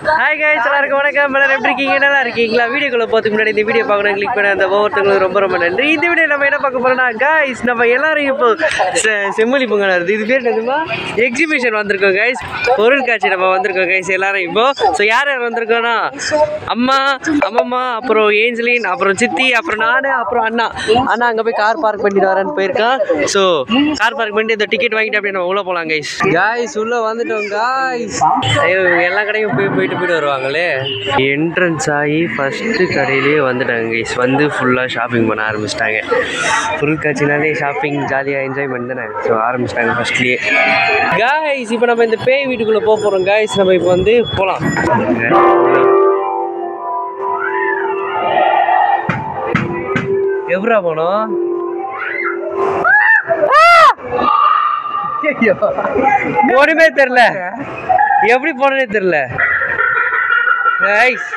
Hi guys, எல்லாருக்கும் வணக்கம். எல்லாரும் எப்படி இருக்கீங்க? நல்லா இருக்கீங்களா? வீடியோக்குள்ள போகிறதுக்கு முன்னாடி இந்த வீடியோ பார்க்கணும் கிளிக் பண்ண அந்த ஒவ்வொருத்தவங்களுக்கு ரொம்ப ரொம்ப நன்றி. இந்த வீடியோ நம்ம என்ன பார்க்க போறோம்னா கைஸ், நம்ம எல்லாரும் இப்போ செம்மொழி பொங்கல் வருது. இது பேர் என்னதுமா? எக்ஸிபிஷன் வந்திருக்கோம் கைஸ், பொருள் காட்சி நம்ம வந்திருக்கோம் கைஸ் எல்லாரும் இப்போ. ஸோ யார் யார் வந்திருக்கோன்னா அம்மா, அம்மம்மா, அப்புறம் ஏஞ்சலின், அப்புறம் சித்தி, அப்புறம் நான், அப்புறம் அண்ணா. அண்ணா அங்கே போய் கார் பார்க் பண்ணிட்டு வரேன்னு போயிருக்கான். ஸோ கார் பார்க் பண்ணிட்டு இந்த டிக்கெட் வாங்கிட்டு அப்படியே நம்ம உள்ளே போகலாம் கைஸ். கைஸ் உள்ளே வந்துட்டோம் கைஸ். ஐயோ, எல்லா கடையும் போயிட்டு வருவாங்களே. என்ட்ரன்ஸ் ஆகி ஃபஸ்ட்டு கடையிலேயே வந்துட்டாங்க கைஸ். வந்து ஃபுல்லாக ஷாப்பிங் பண்ண ஆரம்பிச்சிட்டாங்க. பொருட்காட்சினாலே ஷாப்பிங் ஜாலியாக என்ஜாய் பண்ணிதானே. ஸோ ஆரம்பிச்சிட்டாங்க ஃபஸ்ட்லேயே கைஸ். இப்போ நம்ம இந்த பேய் வீட்டுக்குள்ளே போக போகிறோம் கைஸ். நம்ம இப்போ வந்து போகலாம். எவ்வளோ போனோம்? ஒன்றுமே தெரில, எப்படி போனே தெரில கைஸ்.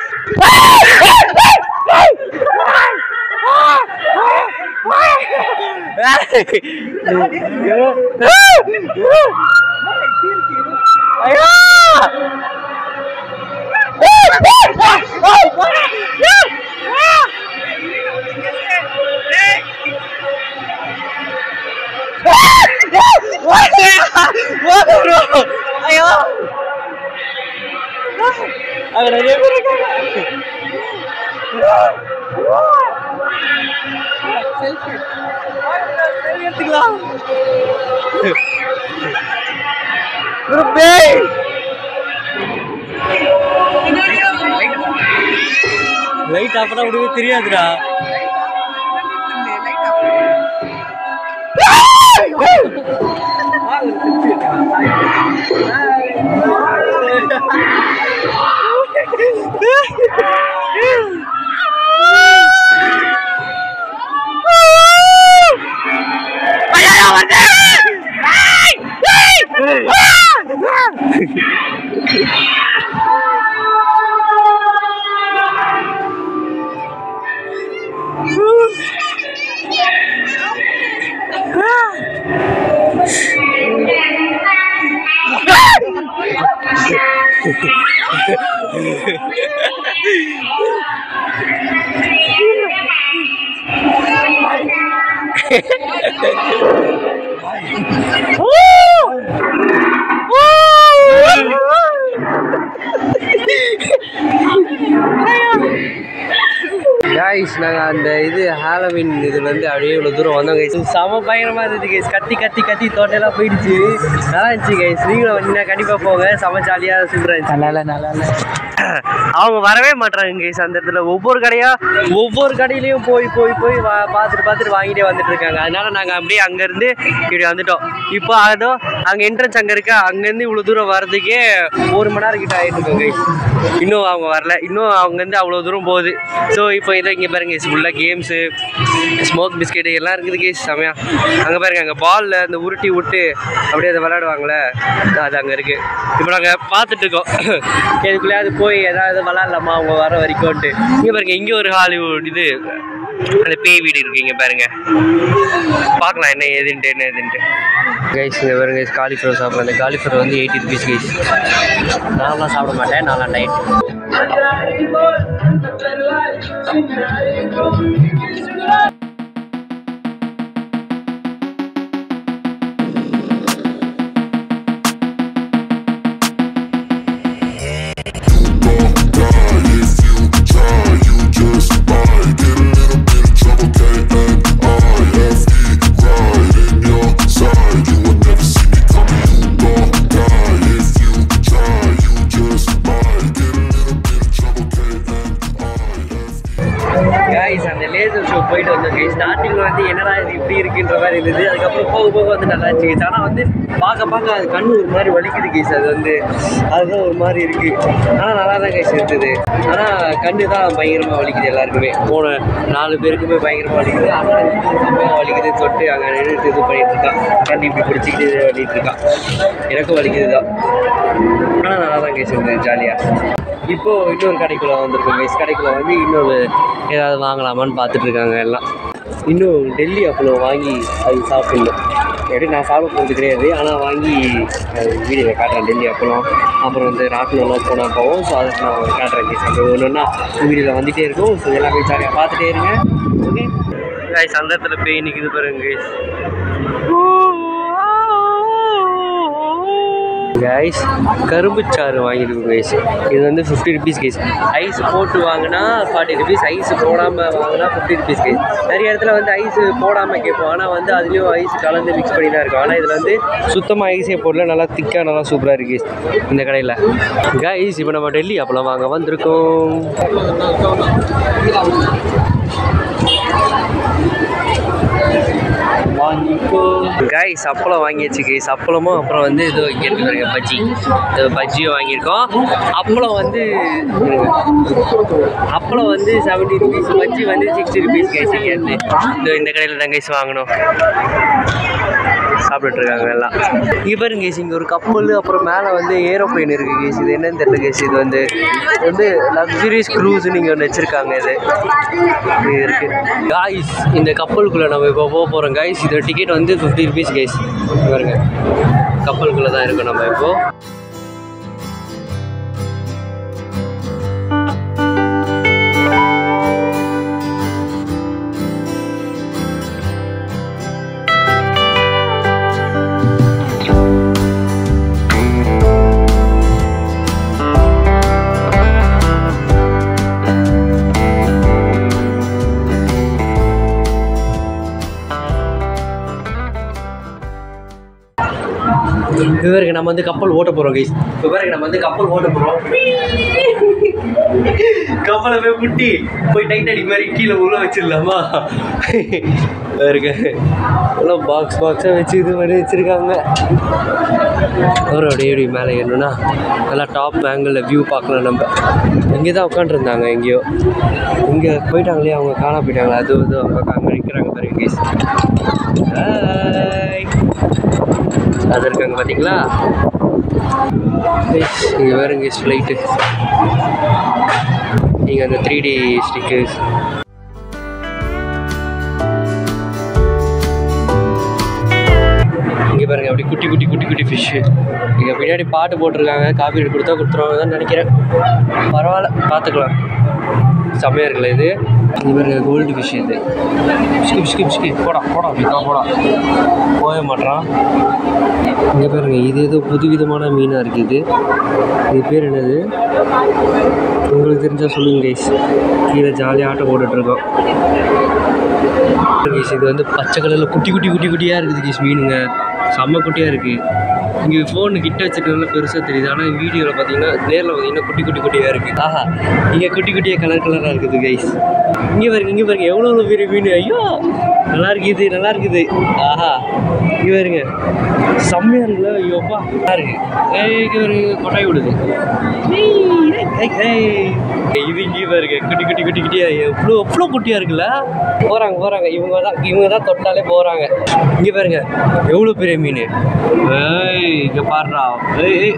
ஐயோ, அங்க நிறைய பேர் இருக்காங்க. லைட் ஆஃப்னா விடவே தெரியாதுடா. கைஸ், நாங்கள் அந்த இது ஹாலோவின் இதுலேருந்து அப்படியே இவ்வளோ தூரம் வந்தோம் கைஸ். செம பயங்கரமாக இருந்துச்சு கைஸ். கத்தி கத்தி கத்தி தோட்டெல்லாம் போயிடுச்சு. நல்லா இருந்துச்சு கைஸ். நீங்களும் வந்தீங்கன்னா கண்டிப்பாக போங்க. செம ஜாலியாக சூப்பராக இருந்துச்சு. நல்லா அவங்க வரவே மாட்டாங்க கைஸ். அந்த இடத்துல ஒவ்வொரு கடையிலையும் போய் பார்த்துட்டு வாங்கிட்டே வந்துட்டு இருக்காங்க. அதனால நாங்கள் அப்படியே அங்கேருந்து இப்படி வந்துட்டோம். இப்போ அதோ அங்கே என்ட்ரன்ஸ் அங்கே இருக்கா, அங்கேருந்து இவ்வளோ தூரம் வர்றதுக்கே 1 மணி நேரம் கிட்ட ஆகிட்டு இருக்கோம் கைஸ். இன்னும் அவங்க வரல. இன்னும் அங்கேருந்து அவ்வளோ தூரம் போகுது. ஸோ இப்போ இதை இங்கே பாருங்க கைஸ், ஃபுல்லாக கேம்ஸு, ஸ்மோக் பிஸ்கெட்டு எல்லாம் இருக்குது கைஸ். செமையா அங்கே பாருங்க, அங்கே பாலில் அந்த உருட்டி விட்டு அப்படியே அதை விளையாடுவாங்களே, அது அங்கே இருக்குது. இப்போ நாங்கள் பார்த்துட்டு இருக்கோம். இதுக்குள்ளேயாவது போய் ஏதாவது விளாட்லாமா அவங்க வர வரைக்கும்ட்டு. இங்கே பாருங்க, இங்கே ஒரு ஹாலிவுட் இது அந்த பேய் வீடு இருக்குது. இங்கே பாருங்க, பார்க்கலாம் என்ன ஏதுன்ட்டு கைஸ். இங்கே பாருங்க கைஸ், காலிஃப்ளவர் சாப்பிட்லாம். அந்த காலிஃப்ளவர் வந்து 80 rupees கைஸ். நான்லாம் சாப்பிட மாட்டேன், நான்லாம் டயட். அந்த லேசர் ஷோ போயிட்டு வந்தோம் கைஸ். ஸ்டார்டிங்கில் வந்து என்னடா இது இப்படி இருக்குன்ற மாதிரி இருந்தது. அதுக்கப்புறம் போக வந்து நல்லா இருந்துச்சு கைஸ். ஆனால் வந்து பார்க்க அது கண்ணு ஒரு மாதிரி வலிக்குது கைஸ். அது வந்து அதுதான் ஒரு மாதிரி இருக்குது. ஆனால் நல்லா தான் கைஸ் இருந்தது. ஆனால் கண்ணு தான் பயங்கரமாக வலிக்குது எல்லாருக்குமே. போன 4 பேருக்குமே பயங்கரமாக வலிக்குது. ஆனால் வலிக்குதுன்னு சொல்லிட்டு அங்கே நின்றுட்டு இது பண்ணிட்டு இருக்கான். கண்ணு இப்படி பிடிச்சிக்கிட்டு இது பண்ணிட்டு இருக்கான். எனக்கும் வலிக்குது தான். ஆனால் நல்லா தான் கைஸ் இருந்தது, ஜாலியாக. இப்போது இன்னொரு கடைக்குள்ளே வந்திருக்கோம் கைஸ். கடைக்குள்ளே வந்து இன்னொரு ஏதாவது வாங்கலாமான்னு பார்த்துட்ருக்காங்க எல்லாம். இன்னும் டெல்லி அப்பளம் வாங்கி அது சாப்பிடணும். எப்படி நான் சாப்பிட போகிறது கிடையாது, ஆனால் வாங்கி வீடியோவில் காட்டுறேன். டெல்லி அப்பளம், அப்புறம் வந்து ராட்டினம்லாம் போனால் போவோம். ஸோ அதை நான் காட்டுறேன் கேஸ். அப்போ ஒன்று ஒன்றா வீடியோவில் வந்துகிட்டே இருக்கும். ஸோ எல்லாமே ஜாலியாக பார்த்துட்டே இருங்க. ஓகே கைஸ், அந்த இடத்துல போய் நிற்கிது பாருங்க கைஸ். கைஸ் கரும்புச்சாறு வாங்கியிருக்கோம் கைஸ். இது வந்து 50 ருபீஸ் கைஸ். ஐஸ் போட்டு வாங்கினா 40 ருபீஸ், ஐஸ் போடாமல் வாங்கினா 50 ருபீஸ் கைஸ். நிறைய இடத்துல வந்து ஐஸ் போடாமல் கேட்போம், ஆனால் வந்து அதுலேயும் ஐஸ் கலந்து மிக்ஸ் பண்ணி தான் இருக்கும். ஆனால் இதில் வந்து சுத்தமாக ஐஸே போடல, நல்லா திக்காக நல்லா சூப்பராக இருக்குது கைஸ் இந்த கடையில். கைஸ் இப்போ நம்ம டெல்லி அப்பளம் வாங்க வந்திருக்கோம். கைஸ் அப்பளம் வாங்கியாச்சு கைஸ். அப்பளமும் அப்புறம் வந்து இது இங்கே இருக்கு பஜ்ஜி, பஜ்ஜியும் வாங்கியிருக்கோம். அப்பளம் வந்து 70 ருபீஸ், பஜ்ஜி வந்து 60 ருபீஸ் கைஸ். இங்கேருந்து இந்த கடையில் தான் கைஸ் வாங்கணும். சாப்பிட்டுட்டு இருக்காங்க எல்லாம். இங்கே பாருங்க கேஸ், இங்கே ஒரு கப்பல், அப்புறம் மேலே வந்து ஏரோப்ளைன் இருக்குது கேஸ். இது என்னன்னு தெரியல கேஸ். இது வந்து லக்ஸுரியஸ் க்ரூஸ்ன்னு இங்கே ஒன்று வச்சுருக்காங்க. இது இருக்குது காய்ஸ். இந்த கப்பலுக்குள்ளே நம்ம இப்போ போக போகிறோம் காய்ஸ். இதோட டிக்கெட் வந்து 50 ருபீஸ் கேஸ். பாருங்க கப்பலுக்குள்ளே தான் இருக்கோம் நம்ம இப்போது. இவருக்கு நம்ம வந்து கப்பல் ஓட்ட போகிறோம் கைஸ். இவருக்கு நம்ம வந்து கப்பல் ஓட்ட போகிறோம். கப்பலை போய் முட்டி போய் டைட்டானிக் மாதிரி கீழே உள்ள வச்சிடலாமா? இருக்கு எல்லாம் பாக்ஸாக வச்சு இது பண்ணி வச்சுருக்காங்க. ஒரு அப்படியே மேலே ஏறணும்னா நல்லா டாப் ஆங்கிளில் வியூ பார்க்கலாம். நம்ம இங்கே தான் உட்காந்துருந்தாங்க, எங்கேயோ இங்கே போயிட்டாங்களே, அவங்க காணா போயிட்டாங்களே. அது அவங்க அங்கே நிற்கிறாங்க பாருங்க கைஸ். அது இருக்காங்க பார்த்தீங்களா? இங்கே வேறுங்க கைஸ் ஃப்ளைட்டு. நீங்கள் அந்த 3D ஸ்டிக்கர்ஸ் இங்கே பாருங்கள், அப்படி குட்டி குட்டி குட்டி குட்டி ஃபிஷ்ஷு. இங்கே பின்னாடி பாட்டு போட்டிருக்காங்க. காப்பி கொடுத்துருவாங்க தான் நினைக்கிறேன். பரவாயில்ல, பார்த்துக்கலாம். செம்மையாக இருக்குல்ல இது. பாருங்க கோல்டு ஃபிஷ். இது பிஸ்கி போடா போய மாட்டான். இங்கே பாருங்க, இது ஏதோ புதுவிதமான மீனாக இருக்குது. இது பேர் என்னது உங்களுக்கு தெரிஞ்சால் சொல்லுங்க கைஸ். கீழே ஜாலியாக ஆட்டம் போட்டுட்ருக்கோம் கைஸ். இது வந்து பச்சை கலரில் குட்டி குட்டி குட்டி குட்டியாக இருக்குது கைஸ். மீனுங்க செம்ம குட்டியாக இருக்குது. இங்கே ஃபோனு கிட்ட வச்சுக்கிறதுனால பெருசாக தெரியுது, ஆனால் வீடியோவில் பார்த்தீங்கன்னா நேரில் பார்த்தீங்கன்னா குட்டி குட்டி குட்டியாக இருக்குது. ஆஹா, இங்கே குட்டி குட்டியாக கலராக இருக்குது கைஸ். இங்கே பாருங்க எவ்வளோ பெரிய மீன். ஐயோ நல்லா இருக்குது. ஆஹா இங்கே பாருங்க செம்மையாக இருக்குல்ல. ஐயோப்பா நல்லா இருக்குது. இங்கே பாருங்க கொட்டாய் விடுது. இது இங்கே பாருங்க குட்டி குட்டி குட்டி குட்டியாக எவ்வளோ குட்டியாக இருக்குல்ல. போகிறாங்க இவங்க தான் தொட்டாலே போகிறாங்க. இங்கே பாருங்க எவ்வளோ பெரிய மீன். இங்கே பாடுறா.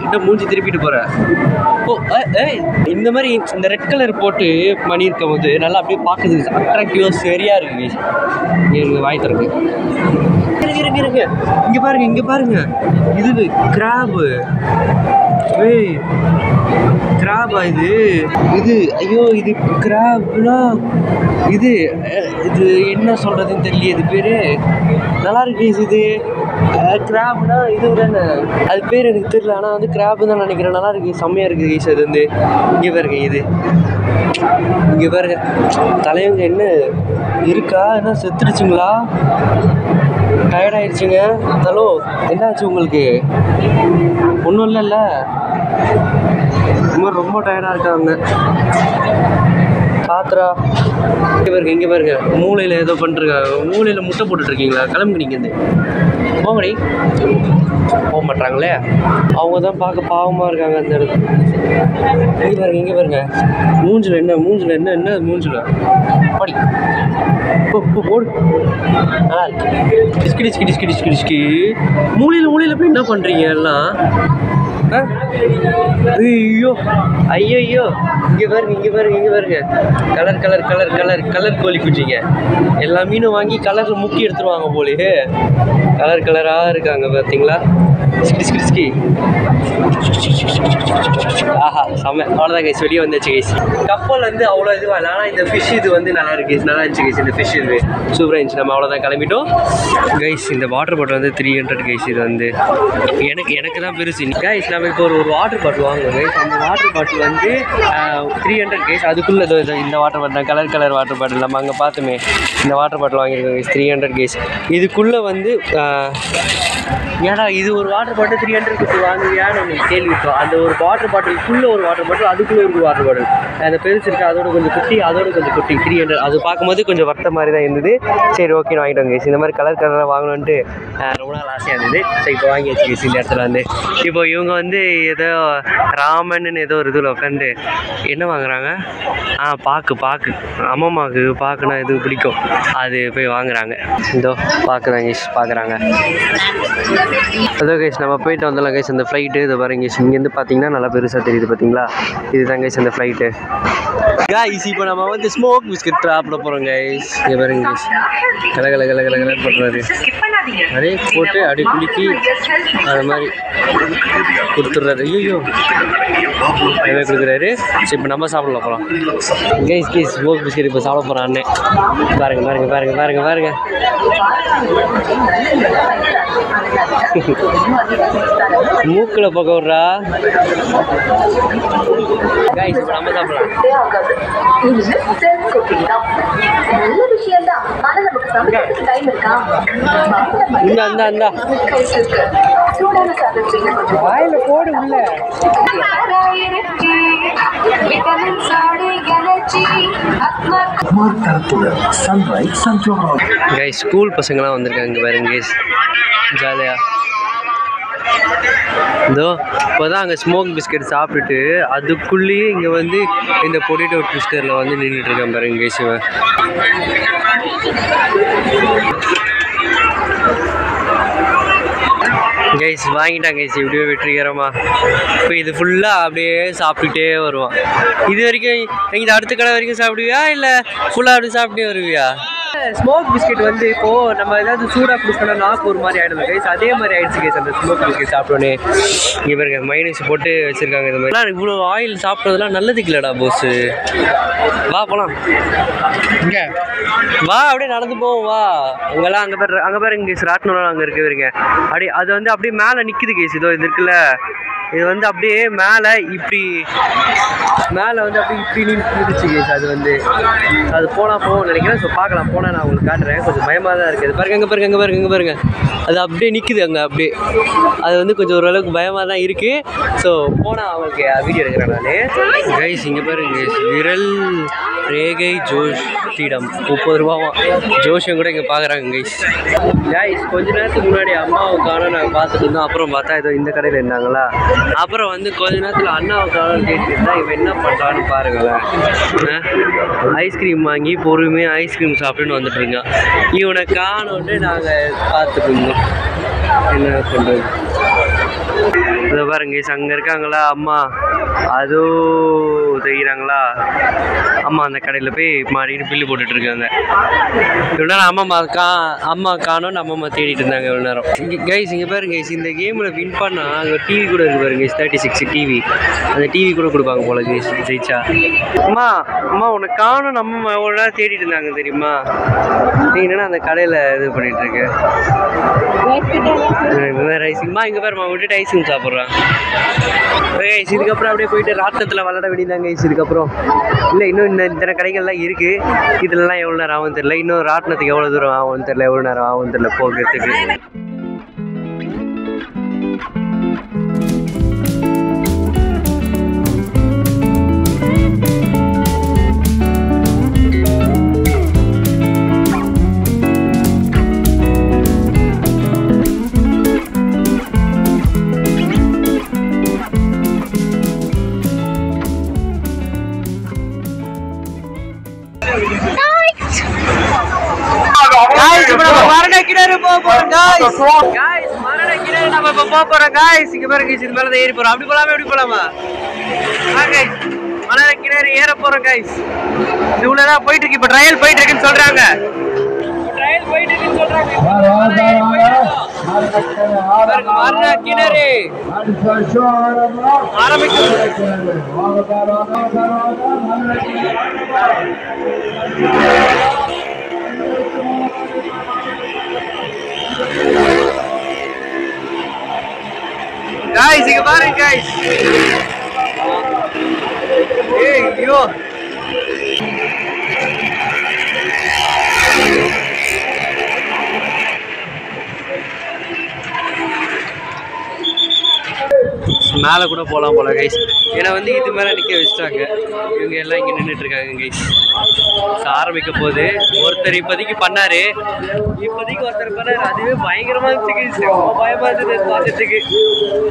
இன்னும் மூஞ்சி திருப்பிட்டு போகிறேன். இந்த மாதிரி இந்த ரெட் கலர் போட்டு பண்ணியிருக்கும் போது நல்லா அப்படியே பார்க்குறது அட்ராக்டிவாக சரியாக இருக்குது. இங்கே வாய் திறக்கு. இருக்கு இங்கே பாருங்க இது கிராபு. கிராபா இது ஐயோ இது கிராப்னா இது என்ன சொல்கிறதுன்னு தெரியல. இது பேர் நல்லா இருக்கு. இது கிராப்னா இது தானே, அது பேர் எனக்கு தெரியல. ஆனால் வந்து கிராப் தான் நினைக்கிறேன். நல்லா இருக்குது, செம்மையாக இருக்குது கைஸ். அது வந்து இங்கே பாருங்க. இங்கே பாருங்க தலைவங்க என்ன இருக்கா, என்ன செத்துடுச்சுங்களா? டயர்டாயிடுச்சுங்க. ஹலோ என்னாச்சு உங்களுக்கு? ஒன்றும் இல்லைல்ல, இந்த மாதிரி ரொம்ப டயர்டாக இருக்காங்க. பாத்திரா இங்கே பாருங்க மூளையில் ஏதோ பண்ணிருக்காங்க. மூளையில் முட்டை போட்டுட்ருக்கீங்களா? கிளம்புங்க நீங்கள் இருந்து போங்கடி. போக மாட்டாங்களே, அவங்க தான் பார்க்க பாவமாக இருக்காங்க அந்த இடத்துல. இங்கே பாருங்க மூஞ்சில் என்ன மூஞ்சில் படி போடு. நல்லா இருக்கு. டிஸ்கி மூலையில் போய் என்ன பண்ணுறீங்க எல்லாம்? ஐயோ ஐயோ இங்கே பாருங்க கலர் கோழி குஞ்சிங்க. எல்லா மீனும் வாங்கி கலரில் முக்கி எடுத்துருவாங்க போலே. கலராக இருக்காங்க பார்த்தீங்களா. ஆஹா செம்ம. அவ்வளோதான் கைஸ், வெளியே வந்துச்சு கைஸ். கப்பல் வந்து அவ்வளோ இதுவாக இல்லை, ஆனால் இந்த ஃபிஷ் இது வந்து நல்லா இருக்கு, நல்லா இருந்துச்சு கைஸ். இந்த ஃபிஷ் இது சூப்பராக இருந்துச்சு. நம்ம அவ்வளோதான் கிளம்பிட்டோம் கைஸ். இந்த வாட்டர் பாட்டில் வந்து 300 கைஸ். இது வந்து எனக்கு தான் பெருசு கைஸ். நம்ம இப்போ ஒரு வாட்டர் பாட்டில் வாங்குவோம் கைஸ். அந்த வாட்டர் பாட்டில் வந்து 300 கைஸ். அதுக்குள்ளே இந்த water bottle colour water bottle நம்ம அங்கே பார்த்தோமே, இந்த வாட்டர் பாட்டில் வாங்கியிருக்கோம் கைஸ். 300 கைஸ். இதுக்குள்ளே வந்து ஏன்னா இது ஒரு வாட்டர் பாட்டில் 300 கொடுத்து வாங்குவியான்னு எனக்கு கேள்விப்போம். அந்த ஒரு வாட்டர் பாட்டிலுக்குள்ளே ஒரு வாட்டர் பாட்டில், அதுக்குள்ளே ஒரு வாட்டர் பாட்டில். அந்த பெருசு இருக்குது, அதோட கொஞ்சம் குட்டி 300. அது பார்க்கும்போது கொஞ்சம் வர்த்த மாதிரி தான் இருந்தது. சரி ஓகே வாங்கிட்டோம் கைஸ். இந்த மாதிரி கலராக வாங்கணுன்ட்டு ரொம்ப நாள் ஆசையாக இருந்தது. சரி இப்போ வாங்கி வச்சு கைஸ். இந்த இடத்துல வந்து இப்போ இவங்க வந்து ஏதோ ராமன்னு ஏதோ ஒரு இதில் உட்காந்து என்ன வாங்குறாங்க. பாக்கு அம்மாவுக்கு பாக்குன்னா இது பிடிக்கும், அது போய் வாங்குறாங்க. இதோ பாக்குறாங்க கைஸ், பார்க்குறாங்க. அதோ கைஸ் நம்ம போயிட்டு வந்துடலாம் கைஸ். அந்த ஃப்ளைட்டு இதை பாருங்க கைஸ். இங்கேருந்து பார்த்தீங்கன்னா நல்லா பெருசாக தெரியுது பார்த்தீங்களா. இதுதான் கைஸ் அந்த ஃப்ளைட்டு கைஸ். இப்போ நம்ம வந்து ஸ்மோக் பிஸ்கட் சாப்பிட போகிறோம் கைஸ். இங்கே பாருங்க கைஸ், கலர் பண்ணுறாரு. அப்படியே போட்டு அப்படியே குலுக்கி அது மாதிரி கொடுத்துட்றாரு. ஐயோ அதுமாதிரி கொடுக்குறாரு. சரி இப்போ நம்ம சாப்பிடலாம் போகிறோம் கைஸ். ஸ்மோக் பிஸ்கட் இப்போ சாப்பிட போகிறோம் அண்ணே. பாருங்க மூக்கில் பக்க விட்றா கைஸ். இப்போ நம்ம சாப்பிடலாம். இந்த வாயில போடு உள்ள. கைஸ் ஸ்கூல் பசங்களாம் வந்திருக்காங்க பாருங்க கைஸ், ஜாலியா. இதோ இப்போதான் அங்கே ஸ்மோக் பிஸ்கட் சாப்பிட்டுட்டு அதுக்குள்ளேயே இங்கே வந்து இந்த பொட்டேட்டோ ட்விஸ்டரில் வந்து நின்றுட்டு இருக்கேன் பாருங்க கைஸ். கைஸ் வாங்கிட்டாங்க கைஸ் இப்படியே வெற்றிகரமாக. இப்போ இது ஃபுல்லாக அப்படியே சாப்பிட்டுட்டே வருவான். இது வரைக்கும் நீங்கள் அடுத்த கடை வரைக்கும் சாப்பிடுவியா இல்லை ஃபுல்லாக அப்படி சாப்பிட்டே வருவியா? ஸ்மோக் பிஸ்கெட் வந்து இப்போது நம்ம ஏதாவது சூடாக குடிச்சோன்னா நாக்கு ஒரு மாதிரி ஆகிடும் கைஸ். அதே மாதிரி ஆகிடுச்சு கைஸ் அந்த ஸ்மோக் பிஸ்கெட் சாப்பிட்டோன்னே. இங்கே பாருங்க மைனஸ் போட்டு வச்சுருக்காங்க. இந்த மாதிரி இவ்வளோ ஆயில் சாப்பிட்றதுலாம் நல்லதுக்கு இல்லைடா போஸு. வா போகலாம், இங்கே வா அப்படியே நடந்து போவோம் வா. அங்கெல்லாம் அங்கே பாருங்க கைஸ், ராட்டினம் அங்கே இருக்குதுங்க. அப்படியே அது வந்து அப்படியே மேலே நிற்குது கைஸ். இதோ இது இருக்குல்ல, இது வந்து அப்படியே மேலே வந்து அப்படியே இப்படி நின்றுச்சு கைஸ். அது வந்து அது போகும் நினைக்கிறேன். ஸோ பார்க்கலாம், போனால் நான் உங்களுக்கு காட்டுறேன். கொஞ்சம் பயமாக தான் இருக்குது. பாருங்க அங்கே பாருங்க அது அப்படியே நிற்குது அங்கே அப்படியே. அது வந்து கொஞ்சம் ஓரளவுக்கு பயமாக தான் இருக்குது. ஸோ போனால் அவங்களுக்கு வீடியோ எடுக்கிறேன் நான் கைஸ். இங்கே பாருங்க கைஸ், விரல் ரேகை ஜோஷிடம் 30 ரூபாவா. ஜோஷியம் கூட இங்கே பார்க்குறாங்க கைஸ். கொஞ்ச நேரத்துக்கு முன்னாடி அம்மாவுக்கான நாங்கள் பார்த்துட்டு இருந்தோம். அப்புறம் பார்த்தா ஏதோ இந்த கடையில் இருந்தாங்களா. அப்புறம் வந்து கொஞ்ச நேரத்தில் அண்ணாவுக்கான கேட்டு இருந்தால் இவன் என்ன பண்ணுறான்னு பாருங்களேன். ஐஸ்கிரீம் வாங்கி பொறுமையாக ஐஸ்கிரீம் சாப்பிட்டுன்னு வந்துட்டுருங்க. இவனை காணோன்னு நாங்கள் பார்த்துட்டு இருந்தோம். என்ன பண்ணுறது. இதை பாருங்க அங்கே இருக்காங்களா அம்மா, அதோ தெரியுறாங்களா அம்மா. அந்த கடையில் போய் மாறிட்டு பில்லு போட்டுட்டு இருக்காங்க. இவ்வளோ நேரம் அம்மா காணோன்னு அம்மா தேடிட்டு இருந்தாங்க இவ்வளோ நேரம் கைஸ். இங்கே பாருங்க கைஸ், இந்த கேமில் வின் பண்ணால் அங்கே டிவி கூட இருக்கு பாருங்க கைஸ். 36 டிவி, அந்த டிவி கூட கொடுப்பாங்க போல கைஸ் ஜெயிச்சா. அம்மா உனக்கு காணோன்னு அம்மா எவ்வளோ நேரம் தேடிட்டு இருந்தாங்க தெரியுமா. நீங்கள் என்னன்னா அந்த கடையில் இது பண்ணிட்டு இருக்கு. ஐஸ்கிரீம்மா இங்கே பாருமா விட்டுட்டு ஐஸ்கிரீம் சாப்பிட்றான் கைஸ். இதுக்கப்புறம் அப்படியே போயிட்டு ராட்டத்தில் விளாட வேண்டியதாங்க கைஸ். இதுக்கப்புறம் இல்லை இன்னும் இத்தனை கடைகள்லாம் இருக்குது. இதுலலாம் எவ்வளோ நேரம் ஆகும் தெரியல. இன்னும் ராட்டினத்துக்கு எவ்வளோ தூரம் ஆகும்னு தெரியல, எவ்வளோ நேரம் ஆகும்னு தெரியல போகிறதுக்கு. மரண கிணறு போறோம். நம்ம இப்போ போறோம் காய்ஸ். இங்க பாருங்க இது மேல ஏறி போறோம். அப்படி போலாமா எப்படி போலாமா? காய்ஸ் மலை கிணறு ஏற போறோம் காய்ஸ். இது உள்ளதான் போயிட்டு இருக்கு. இப்போ ட்ரையல் போயிட்டு இருக்குன்னு சொல்றாங்க. ட்ரையல் போயிட்டு இருக்குன்னு சொல்றாங்க. மரண கிணறு ஆரம்பிக்கும். guys இங்க பாருங்க guys. ஏய் ஐயோ மேலே கூட போகலாம் போல கைஸ். ஏன்னா வந்து இது மேலே நிற்க வச்சுட்டாங்க. இவங்க எல்லாம் இங்கே நின்றுட்டு இருக்காங்க கைஸ். ஆரம்பிக்க போது ஒருத்தர் இப்போதைக்கு பண்ணாரு. ஒருத்தர் பண்ணாரு. அதுவே பயங்கரமா இருந்துச்சு கைஸ். ரொம்ப பயமா இருந்தது பார்த்துட்டுக்கு.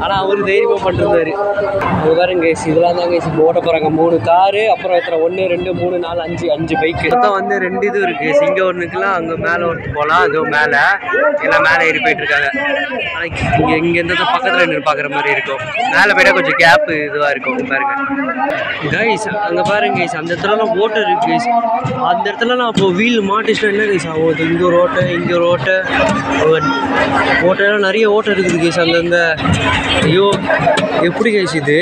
ஆனால் அவரு தைரியமா பண்ணிருந்தாரு. அது பாருங்க கைஸ். இதெல்லாம் தான் கைஸ் இப்போ ஓட்ட போறாங்க. 3 காரு, அப்புறம் எத்தனை 1 2 3 4 5 பைக்கு. மொத்தம் வந்து 2 இது இருக்கு. இங்கே ஒன்றுக்குலாம் அங்கே மேலே ஒருத்தர் போகலாம். அதுவும் மேலே எல்லாம் மேலே ஏறி போயிட்டு இருக்காங்க. ஆனால் இங்கே எந்த பக்கத்தில் நின்று பார்க்குற மாதிரி இருக்கும். மேலே போய்ட்டா கொஞ்சம் கேப்பு இதுவாக இருக்கும். பாருங்க கைஸ் அங்கே பாருங்க கைஸ். அந்த இடத்துலலாம் ஓட்டர் இருக்கு கைஸ். அந்த இடத்துலலாம் அப்போ வீல் மாட்டிச்சுன்னா என்ன கைஸ் ஆகும்? இங்கே ஒரு ஓட்டை, இங்கே ஒரு ஓட்டை, ஓட்டையெல்லாம் நிறைய ஓட்டை இருக்குது கைஸ் அங்கங்க. ஐயோ எப்படி கைஸ் இது?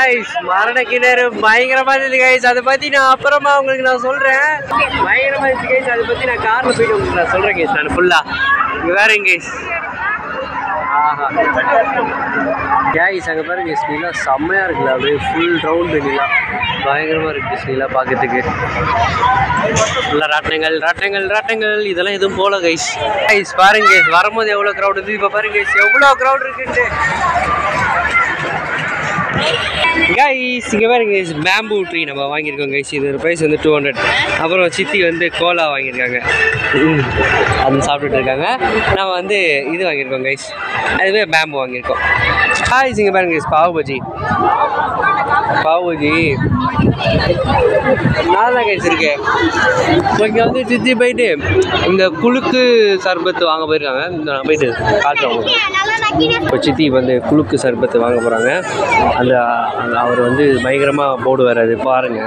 கைஸ் மரண கிணறு பயங்கரமா இருந்தது கைஸ். அதை பத்தி நான் அப்புறமா உங்களுக்கு நான் சொல்றேன். பயங்கரமா இருந்துச்சு கைஸ். அதை பத்தி நான் கார்ல போயிட்டு உங்களுக்கு நான் சொல்றேன் கைஸ். நான் ஃபுல்லா இங்க வேறேன் கைஸ். கைஸ் அங்கே பாருங்க ஸ்ரீலா செம்மையா இருக்குல்ல, அப்படியே ஃபுல் ரவுண்டு நிலா பயங்கரமா இருக்கு ஸ்ரீலா பார்க்கறதுக்கு. ஃபுல்லா ராட்டங்கள் இதெல்லாம் எதுவும் போல கைஸ். கைஸ் பாருங்க கைஸ் வரும்போது எவ்வளோ க்ரௌட் இருக்குது. இப்போ பாருங்க கைஸ் எவ்வளோ க்ரௌட் இருக்குன்ட்டு. கைஸ் இங்கே பாருங்க கைஸ் பேம்பூ ட்ரீ நம்ம வாங்கியிருக்கோம் கைஸ். இது ப்ரைஸ் வந்து 200. அப்புறம் சித்தி வந்து கோலா வாங்கியிருக்காங்க, அது சாப்பிட்டுட்டு இருக்காங்க. நம்ம வந்து இது வாங்கியிருக்கோம் கைஸ், அதுவே பேம்பு வாங்கியிருக்கோம். கைஸ் இங்கே பாருங்க கைஸ் பாவ் பஜ்ஜி நல்லா கைஸ் இருக்கு. இங்கே வந்து சித்தி போயிட்டு இந்த குலுக்கு சர்பத்து வாங்க போயிருக்காங்க. நான் போயிட்டு காட்டுறோம். இப்போ சித்தி வந்து குலுக்கு சர்பத்து வாங்க போகிறாங்க. அந்த அவர் வந்து பயங்கரமாக போர்டு வராது பாருங்க.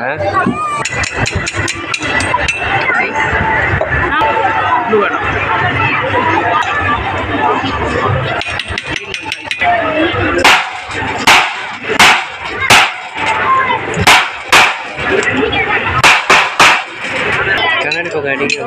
கண்ணாடி போக அடிக்க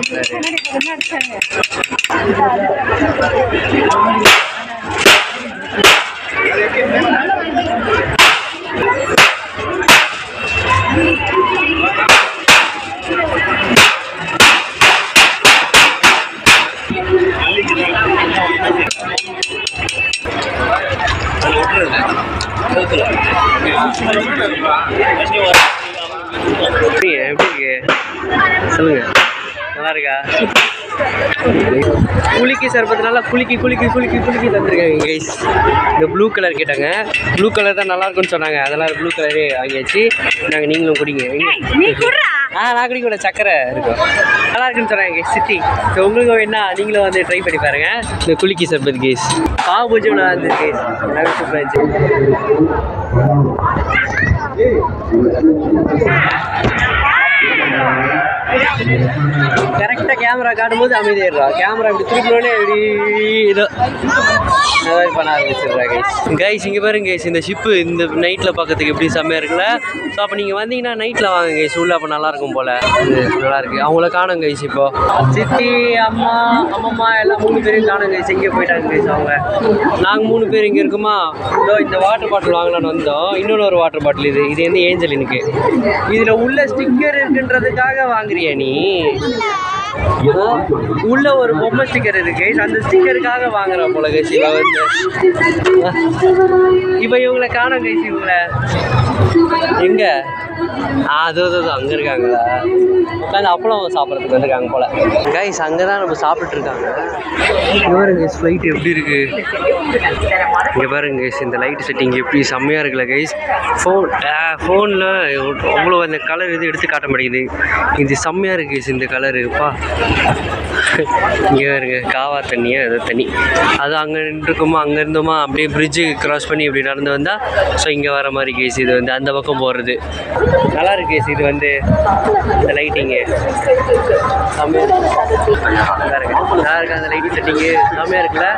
எப்படி இருக்கு சொல்லுங்க. நல்லா இருக்கா? குலுக்கி சர்பத்துனால குலுக்கி தந்துருக்காங்க கைஸ். இந்த ப்ளூ கலர் கேட்டாங்க, ப்ளூ கலர் தான் நல்லா இருக்குன்னு சொன்னாங்க. அதெல்லாம் ப்ளூ கலரே வாங்கியாச்சு. நாங்கள் நீங்களும் குடிங்க. நான் குடிக்க கூட சக்கரை இருக்கும், நல்லா இருக்குன்னு சொன்னாங்க சித்தி. ஸோ உங்களுக்கு வேணா நீங்களும் வந்து ட்ரை பண்ணி பாருங்க இந்த குலுக்கி சர்பத் கேஸ். பாவ் பூஜை ஒன்று வந்து கேஸ் எல்லாமே சூப்பராக இருந்துச்சு. கரெக்டாக கேமரா காட்டும்போது அமைதியாடுறா. கேமரா இப்படி திருப்பினோடனே இப்படி இதோ மாதிரி பண்ண ஆரம்பிச்சிடுறா கைஸ். கைஸ் இங்கே பாருங்க கைஸ், இந்த ஷிப்பு இந்த நைட்டில் பார்க்கறதுக்கு எப்படி செம்மையாக இருக்குல்ல. ஸோ அப்போ நீங்கள் வந்தீங்கன்னா நைட்டில் வாங்க கைஸ், உள்ள அப்போ நல்லாயிருக்கும் போல். இது நல்லாயிருக்கு. அவங்கள காணும் கைஸ். இப்போ சித்தி அம்மம்மா எல்லாம் 3 பேரையும் காணும் கைஸ். எங்கே போயிட்டாங்க கைஸ் அவங்க. நாங்கள் 3 பேர் இங்கே இருக்குமா. இதோ இந்த வாட்டர் பாட்டில் வாங்கலான்னு வந்தோம். இன்னொரு வாட்டர் பாட்டில் இது வந்து ஏஞ்சலினுக்கு. இதில் உள்ள ஸ்டிக்கர் இருக்குன்றதுக்காக வாங்குறியா நீ? உள்ள ஒரு பொம்மை ஸ்டிக்கர் இருக்கு, அந்த ஸ்டிக்கருக்காக வாங்குற போல கைஸ். இவ வந்து இப்ப இவங்களை காணோம் கைஸ். இவங்கள எங்க? அது அங்க இருக்காங்களா? உட்காந்து அப்பளம் சாப்பிட்றதுக்கு வந்துருக்காங்க போல கைஸ். அங்கதான் நம்ம சாப்பிட்டு இருக்காங்க. பாருங்க கைஸ் ஃப்ளைட் எப்படி இருக்கு. இங்க பாருங்க கைஸ் இந்த லைட் செட்டிங் எப்படி செம்மையா இருக்குல்ல கைஸ். ஃபோனில் அவ்வளோ அந்த கலர் இது எடுத்து காட்ட மாட்டேங்குது. இது செம்மையா இருக்கு கைஸ் இந்த கலருப்பா. இங்கே பாருங்க காவா தண்ணியா ஏதோ தண்ணி. அது அங்கே நின்றுக்குமா, அங்கே இருந்தோமா அப்படியே பிரிட்ஜு கிராஸ் பண்ணி இப்படி நடந்து வந்தா ஸோ இங்கே வர மாதிரி கேஸ். இது வந்து அந்த பக்கம் போகிறது நல்லா இருக்கு கேஸ். இது வந்து இந்த லைட்டிங்கு செம்மையா நல்லா இருக்கு. அந்த லைட் செட்டிங்கு செம்மையா இருக்குல்ல.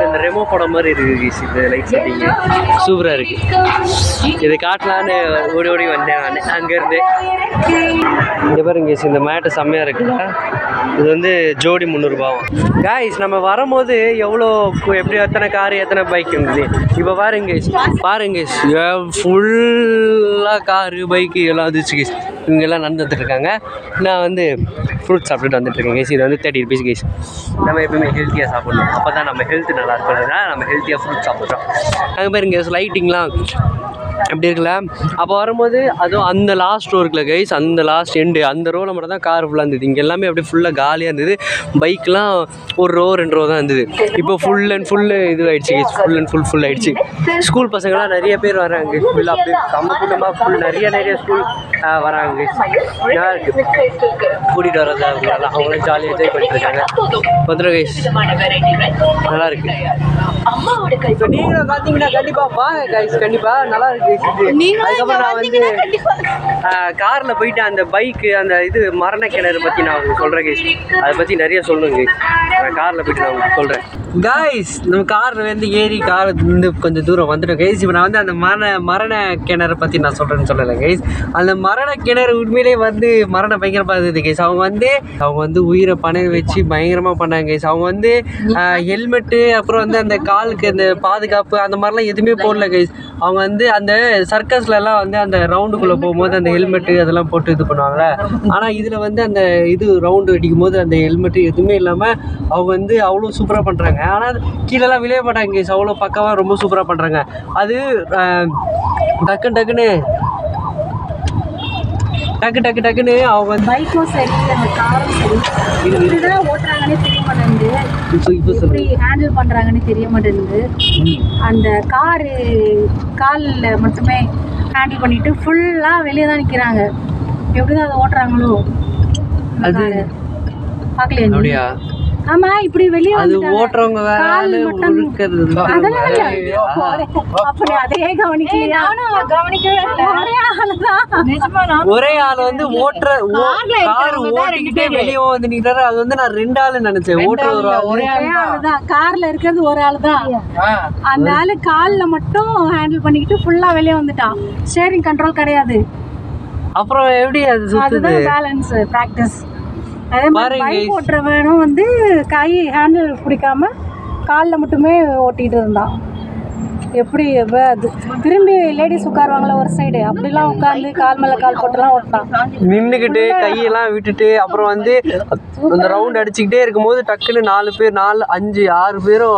இந்த ரெமோ படம் மாதிரி இருக்குது கேஸ். இந்த லைட் செட்டிங்கு சூப்பராக இருக்கு. இதை காட்டலான்னு ஓடி வந்தேன் நான் அங்கேருந்து. இங்கே பாருங்க கேஸ் இந்த மேட்டு செம்மையா இருக்குல்ல. இது வந்து ஜோடி 300 ரூபாவும். கைஸ் நம்ம வரும்போது எவ்வளோ எப்படி எத்தனை காரு எத்தனை பைக் இருந்தது. இப்போ பாருங்க ஃபுல்லாக காரு பைக்கு எல்லாம் வந்துச்சு கேஸ். இவங்கெல்லாம் நடந்துட்டு இருக்காங்க. நான் வந்து ஃப்ரூட் சாப்பிட்டுட்டு வந்துட்டுருக்கேன் கேஸ். இது வந்து 30 rupees கேஸ். நம்ம எப்பவுமே ஹெல்த்தியாக சாப்பிட்ணும், அப்போ தான் நம்ம ஹெல்த் நல்லா இருக்கிறதுனால நம்ம ஹெல்த்தியாக ஃப்ரூட் சாப்பிட்றோம். அங்கே பாருங்க லைட்டிங்லாம் எப்படி இருக்குல்ல. அப்போ வரும்போது அதுவும் அந்த லாஸ்ட் ரோ இருக்குல்ல கைஸ், அந்த லாஸ்ட் எண்டு அந்த ரோவில் மட்டும் தான் கார் ஃபுல்லாக இருந்தது. இங்கே எல்லாமே அப்படியே ஃபுல்லாக காலியாக இருந்தது. பைக்லாம் ஒரு ரோ 2 ரோ தான் இருந்தது. இப்போ ஃபுல் அண்ட் ஃபுல்லு இது ஆகிடுச்சு கைஸ். ஃபுல் ஆகிடுச்சு. ஸ்கூல் பசங்களாம் நிறைய பேர் வராங்க ஃபுல்லாக அப்படியே செம்ம கூட்டமாக நிறைய ஸ்கூல் வராங்க கைஸ். நல்லா இருக்குது கூட்டிகிட்டு வர்றது. அவங்களும் ஜாலியாக என்ஜாய் பண்ணிட்டு இருக்காங்க. வந்துடும் கைஸ் நல்லா இருக்கு. நீங்களும் பார்த்தீங்கன்னா கண்டிப்பாக வாங்க கைஸ். கண்டிப்பாக நல்லா இருக்கு. அதுக்கப்புறம் நான் வந்து கார்ல போயிட்டு அந்த பைக்கு அந்த இது மரண கிணறு பத்தி நான் உங்களுக்கு சொல்றேன் கைஸ். அதை பத்தி நிறைய சொல்லணும் கைஸ். நான் கார்ல போயிட்டு நான் உங்களுக்கு சொல்றேன். கைஸ் நம்ம காரில் வந்து ஏறி கார் வந்து கொஞ்சம் தூரம் வந்துட்டோம் கைஸ். இப்போ நான் வந்து அந்த மரண கிணறு பற்றி நான் சொல்கிறேன்னு சொல்லலை கைஸ். அந்த மரண கிணறு உண்மையிலே வந்து மரணம் பயங்கரமாக இருந்தது கைஸ். அவங்க வந்து உயிரை பணம் வச்சு பயங்கரமாக பண்ணாங்க கைஸ். அவங்க வந்து ஹெல்மெட்டு அப்புறம் வந்து அந்த காலுக்கு அந்த பாதுகாப்பு அந்த மாதிரிலாம் எதுவுமே போடல கைஸ். அவங்க வந்து அந்த சர்க்கஸ்லலாம் வந்து அந்த ரவுண்டுக்குள்ளே போகும்போது அந்த ஹெல்மெட்டு அதெல்லாம் போட்டு இது பண்ணுவாங்களே. ஆனால் இதில் வந்து அந்த இது ரவுண்டு அடிக்கும் போது அந்த ஹெல்மெட்டு எதுவுமே இல்லாமல் அவங்க வந்து அவ்வளோ சூப்பராக பண்ணுறாங்க. ஆனால் கீழெல்லாம் விளைய மாட்டாங்க கைஸ். அவ்வளோ பக்காவாக ரொம்ப சூப்பராக பண்ணுறாங்க. அது டக்குன்னு அவங்க வந்து பைக்கும் சரி அந்த காரும் சரி இப்படிதான் ஓட்டுறாங்கன்னே தெரிய மாட்டேங்குது. எப்படி ஹேண்டில் பண்ணுறாங்கன்னு தெரிய மாட்டேங்குது. அந்த காலில் மட்டுமே ஹேண்டில் பண்ணிட்டு ஃபுல்லாக வெளியே தான் நிற்கிறாங்க. எப்படிதான் அதை ஓட்டுறாங்களோ அது பார்க்கலையா? அப்படியா? ஆமா, இப்படி வெளியே அது ஓட்டுறவங்க அதே கவனிக்கலையா? ஒரே ஆள் வந்து கார் ஓட்டிக்கிட்டே வெளியே வந்து நிக்கிறாரு. அது வந்து நான் 2 ஆளு நினைச்சேன். ஒரே ஆளுதான் கார்ல இருக்கிறது ஒரு ஆளு தான். அந்த ஆளு கால்ல மட்டும் ஹேண்டில் பண்ணிக்கிட்டு ஃபுல்லா வெளியே வந்துட்டான். ஸ்டீரிங் கண்ட்ரோல் கிடையாது. அப்புறம் எப்படி அது சுத்துது? Balance practice. அதே மாதிரி பைக் ஓட்டுறவனும் வந்து கை ஹேண்டில் பிடிக்காம காலில் மட்டுமே ஓட்டிகிட்டு இருந்தான். எப்படி அது திரும்பி லேடிஸ் உட்காருவாங்களா ஒரு சைடு, அப்படிலாம் உட்காந்து கால் மேலே கால் போட்டுலாம் ஓட்டான். நின்றுக்கிட்டு கையெல்லாம் விட்டுட்டு அப்புறம் வந்து அந்த ரவுண்ட் அடிச்சுக்கிட்டே இருக்கும்போது டக்குன்னு 4 பேர் 5 6 பேரும்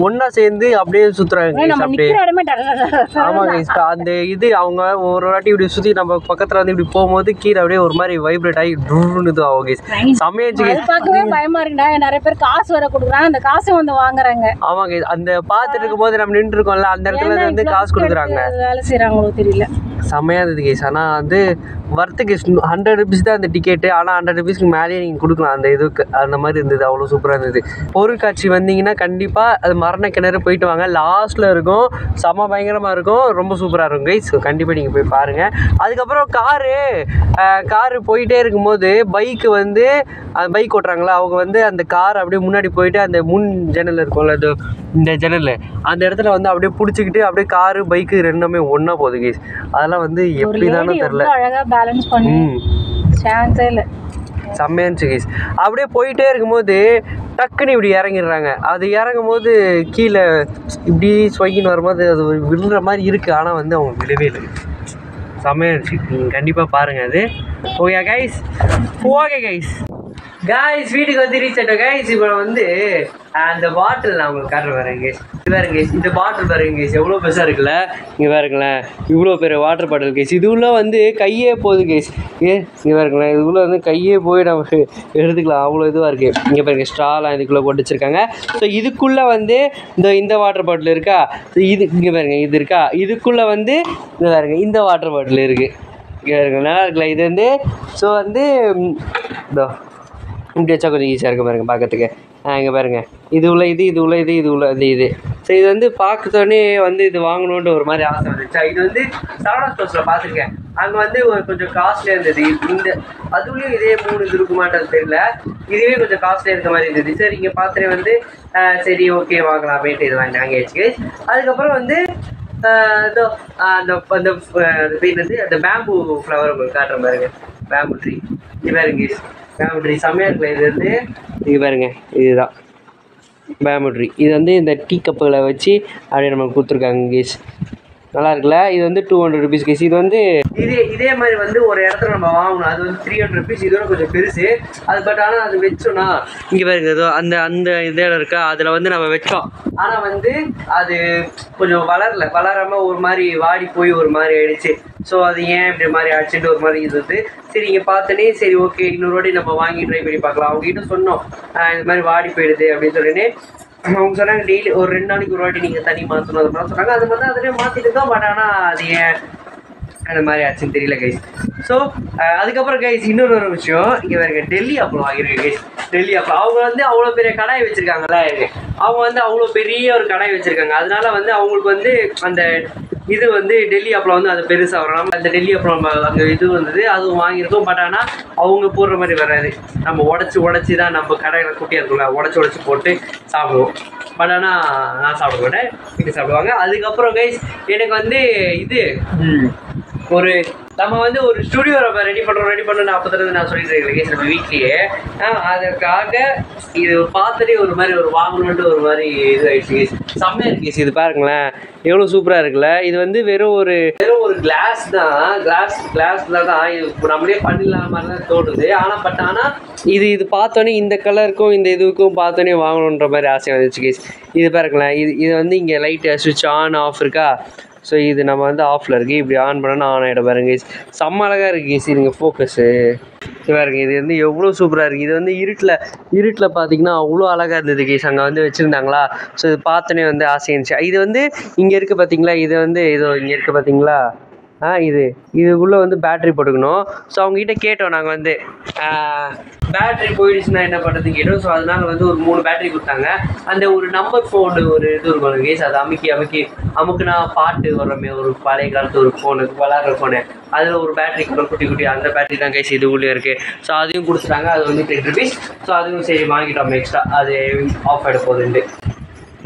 ஒன்றா சேர்ந்து அப்படியே சுற்றுறாங்க. ஆமாம் கைஸ். அந்த இது அவங்க ஒரு வாட்டி இப்படி சுற்றி நம்ம பக்கத்தில் வந்து இப்படி போகும்போது கீழே அப்படியே ஒரு மாதிரி வைப்ரேட் ஆகி டுன்னு ஆகும் கைஸ். சமையச்சு கைஸ். பார்க்கவே பயமா இருக்குடா. நிறைய பேர் காசு வர கொடுக்குறாங்க, அந்த காசை வந்து வாங்குறாங்க. ஆமாம் கைஸ். அந்த பார்த்துட்டு இருக்கும்போது நம்ம நின்று இருக்கோம்ல, அந்த இடத்துல வந்து காசு கொடுக்குறாங்க. வேலை செய்கிறாங்களோ தெரியல. செம்மையாக இருந்தது கைஸ். ஆனால் வந்து வர்த்து கைஸ் 100 rupees தான் அந்த டிக்கெட்டு. ஆனால் 100 rupeesக்கு மேலேயே நீங்கள் கொடுக்கலாம் அந்த இதுக்கு. அந்த மாதிரி இருந்தது. அவ்வளோ சூப்பராக இருந்தது. பொருட்காட்சி வந்தீங்கன்னா கண்டிப்பாக அது மரண கிணறு போயிட்டு வாங்க. லாஸ்ட்டில் இருக்கும். செம்ம பயங்கரமாக இருக்கும். ரொம்ப சூப்பராக இருக்கும் கைஸ். கண்டிப்பாக நீங்கள் போய் பாருங்கள். அதுக்கப்புறம் காரு போயிட்டே இருக்கும்போது பைக் ஓட்டுறாங்களா அவங்க வந்து அந்த கார் அப்படியே முன்னாடி போயிட்டு அந்த முன் ஜன்னல் இருக்கும்ல, இந்த ஜன்னல் அந்த இடத்துல வந்து அப்படியே பிடிச்சிக்கிட்டு அப்படியே காரு பைக்கு ரெண்டுமே ஒன்றா போகுது கைஸ். அதெல்லாம் வந்து எப்படி தானே தெரில. அழகாக பேலன்ஸ் பண்ணி சான்ஸே இல்லை. செம்மையாக இருந்துச்சு கைஸ். அப்படியே போயிட்டே இருக்கும்போது டக்குன்னு இப்படி இறங்கிடுறாங்க. அது இறங்கும் போது கீழே இப்படி ஸ்வைக்கின்னு வரும்போது அது விழுற மாதிரி இருக்குது. ஆனால் வந்து அவங்க விழவே இல்லை. செம்மையாக இருந்துச்சு. நீங்கள் கண்டிப்பாக பாருங்கள் அது. ஓகே கைஸ் வீட்டுக்கு வந்து ரீச் ஆகிட்டோம் கைஸ். இப்போ வந்து அந்த பாட்டில் நான் உங்களுக்கு காட்டுற வரேன் கைஸ். இது வேறு கைஸ். இந்த பாட்டில் பாருங்க கைஸ், எவ்வளோ பெருசாக இருக்குல்ல. இங்கே பாருங்களேன், இவ்வளோ பெரிய வாட்டர் பாட்டில் கைஸ். இது உள்ள வந்து கையே போகுது கைஸ். இங்கே பாருங்களேன், இதுக்குள்ளே வந்து கையே போய் நம்ம எடுத்துக்கலாம். அவ்வளோ இதுவாக இருக்குது. இங்கே பாருங்க, ஸ்ட்ராலாம் இதுக்குள்ளே போட்டு வச்சுருக்காங்க. ஸோ இதுக்குள்ளே வந்து இந்த வாட்டர் பாட்டில் இருக்கா, இது இங்கே பாருங்க, இது இருக்கா, இதுக்குள்ளே வந்து இங்கே பாருங்க இந்த வாட்டர் பாட்டில் இருக்குது. இங்கே பாருங்க, நல்லா இருக்குல்ல இது வந்து. ஸோ வந்து இதோ இப்படி வச்சா கொஞ்சம் ஈஸியாக இருக்குது பாருங்கள் பார்க்கறதுக்கு. இங்கே பாருங்கள், இது உள்ள இது. ஸோ இது வந்து பார்க்கத்தோடனே வந்து இது வாங்கணுன்ட்டு ஒரு மாதிரி ஆசை வந்துச்சா. இது வந்து சரவணா ஸ்டோர்ஸில் பார்த்துருக்கேன். அங்கே வந்து கொஞ்சம் காஸ்ட்லியாக இருந்தது. அதுலேயும் இதே 3 இது இருக்குமான்றது தெரியல. இதுவே கொஞ்சம் காஸ்ட்லியாக இருக்க மாதிரி இருந்தது. சரி இங்கே பார்த்துட்டு வந்து சரி ஓகே வாங்கலாமேட்டு இது வாங்கியாச்சு. அதுக்கப்புறம் வந்து அந்த பேர் வந்து அந்த பேம்பு ஃப்ளவர் உங்களுக்கு காட்டுற பாருங்க, பேம்பு ட்ரீ. இது பாருங்க பேம்பு ட்ரீ செம்மையாக இருக்குல்ல. இது வந்து இது பாருங்க, இதுதான் பேம்பு ட்ரீ. இது வந்து இந்த டீ கப்புகளை வச்சு அப்படியே நமக்கு கொடுத்துருக்காங்க கேஸ். நல்லா இருக்குல்ல. இது வந்து 200 rupees கேஸ். இது வந்து இதே மாதிரி வந்து ஒரு இடத்துல நம்ம வாங்கணும். அது வந்து 300 rupees. இதோட கொஞ்சம் பெருசு அது. பட் ஆனால் அது வச்சோன்னா இங்கே பாருங்க, ஏதோ அந்த இதில் இருக்கா, அதில் வந்து நம்ம வச்சோம். ஆனால் வந்து அது கொஞ்சம் வளராமல் ஒரு மாதிரி வாடி போய் ஒரு மாதிரி ஆயிடுச்சு. ஸோ அது ஏன் இப்படி மாதிரி ஆச்சுட்டு ஒரு மாதிரி இருந்தது. சரி இங்கே பார்த்தோன்னே சரி ஓகே இன்னொரு வாட்டி நம்ம வாங்கி ட்ரை பண்ணி பார்க்கலாம். அவங்ககிட்ட சொன்னோம் இது மாதிரி வாடி போயிடுது அப்படின்னு சொல்லிட்டு. அவங்க சொன்னாங்க டெய்லி ஒரு 2 நாளைக்கு ஒரு வாட்டி நீங்கள் தண்ணி மாற்றணும் அது மாதிரி சொன்னாங்க. அது மாதிரி தான் அதிலே மாற்றிட்டு தான். பட் ஆனால் அது ஏன் அந்த மாதிரி ஆச்சுன்னு தெரியல கைஸ். ஸோ அதுக்கப்புறம் கைஸ் இன்னொரு விஷயம், இங்கே வேறு டெல்லி அப்பளம் வாங்கியிருக்கு கைஸ். டெல்லி அப்பளம் அவங்க வந்து அவ்வளோ பெரிய கடாய் வச்சுருக்காங்களே, அவங்க வந்து அவ்வளோ பெரிய ஒரு கடாய் வச்சுருக்காங்க. அதனால வந்து அவங்களுக்கு வந்து அந்த இது வந்து டெல்லி அப்பளம் வந்து அது பெருசாக வரும். நம்ம அந்த டெல்லி அப்பளம் அங்கே இது வந்தது அதுவும் வாங்கியிருக்கோம். பட் ஆனால் அவங்க போடுற மாதிரி வராது. நம்ம உடச்சி தான் நம்ம கடையில் குட்டியாக இருக்கும்ல உடச்சி போட்டு சாப்பிடுவோம். பட் ஆனால் நான் சாப்பிட மாட்டேன், வீட்டு சாப்பிடுவாங்க. அதுக்கப்புறம் கைஸ் எனக்கு வந்து இது ஒரு நம்ம வந்து ஒரு ஸ்டுடியோ நம்ம ரெடி பண்ணுறோம் அப்போதுலேருந்து நான் சொல்லிட்டு இருக்கேன் கேஸ் நம்ம வீட்லேயே. அதுக்காக இது பார்த்துட்டு ஒரு மாதிரி ஒரு வாங்கணுன்ட்டு ஒரு மாதிரி இது ஆயிடுச்சு கேஸ். செம்மையாக இருக்கு கேஸ். இது பாருங்களேன் எவ்வளோ சூப்பராக இருக்குல்ல. இது வந்து வெறும் ஒரு கிளாஸ் தான். கிளாஸில் தான் இது நம்மளே பண்ணிடலாம் மாதிரி தான் தோணுது. ஆனால் இது பார்த்தோன்னே இந்த கலருக்கும் இந்த இதுக்கும் பார்த்தோன்னே வாங்கணுன்ற மாதிரி ஆசை வந்துச்சு கேஸ். இது பாருங்களேன் இது வந்து இங்கே லைட்டு ஸ்விட்ச் ஆன் ஆஃப் இருக்கா. ஸோ இது நம்ம வந்து ஆஃபில் இருக்குது. இப்படி ஆன் பண்ணோன்னா ஆன் ஆகிட பாருங்க. செம்ம அழகாக இருக்குது கேஸ். இதுங்க ஃபோக்கஸு பாருங்க. இது வந்து எவ்வளோ சூப்பராக இருக்குது. இது வந்து இருட்டில் பார்த்தீங்கன்னா அவ்வளோ அழகாக இருந்தது கேஸ். அங்கே வந்து வச்சுருந்தாங்களா. ஸோ இது பார்த்தோன்னே வந்து ஆசையிருந்துச்சு. இது வந்து இங்கே இருக்குது பார்த்தீங்களா. இது வந்து இங்கே இருக்குது பார்த்தீங்களா. இதுக்குள்ளே வந்து பேட்ரி போட்டுக்கணும். ஸோ அவங்ககிட்ட கேட்டோம் நாங்கள் வந்து பேட்ரி போயிடுச்சுன்னா என்ன பண்ணுறதுன்னு கேட்டோம். ஸோ அதனால் வந்து ஒரு 3 பேட்ரி கொடுத்தாங்க. அந்த ஒரு நம்பர் ஃபோனு ஒரு இது இருக்கும் கேஸ். அதை அமுக்குனா பாட்டு வர்றமே ஒரு பழைய காலத்து ஒரு ஃபோனு விளாட்ற ஃபோனு. அதில் ஒரு பேட்ரி குட்டி அந்த பேட்ரி தான் கேஸ் இது உள்ளே இருக்குது. ஸோ அதையும் கொடுத்துட்டாங்க. அது வந்து 10 rupees. ஸோ அதுவும் சரி வாங்கிட்டோம் எக்ஸ்ட்ரா. அது ஆஃப் ஆகிட போகுதுண்டு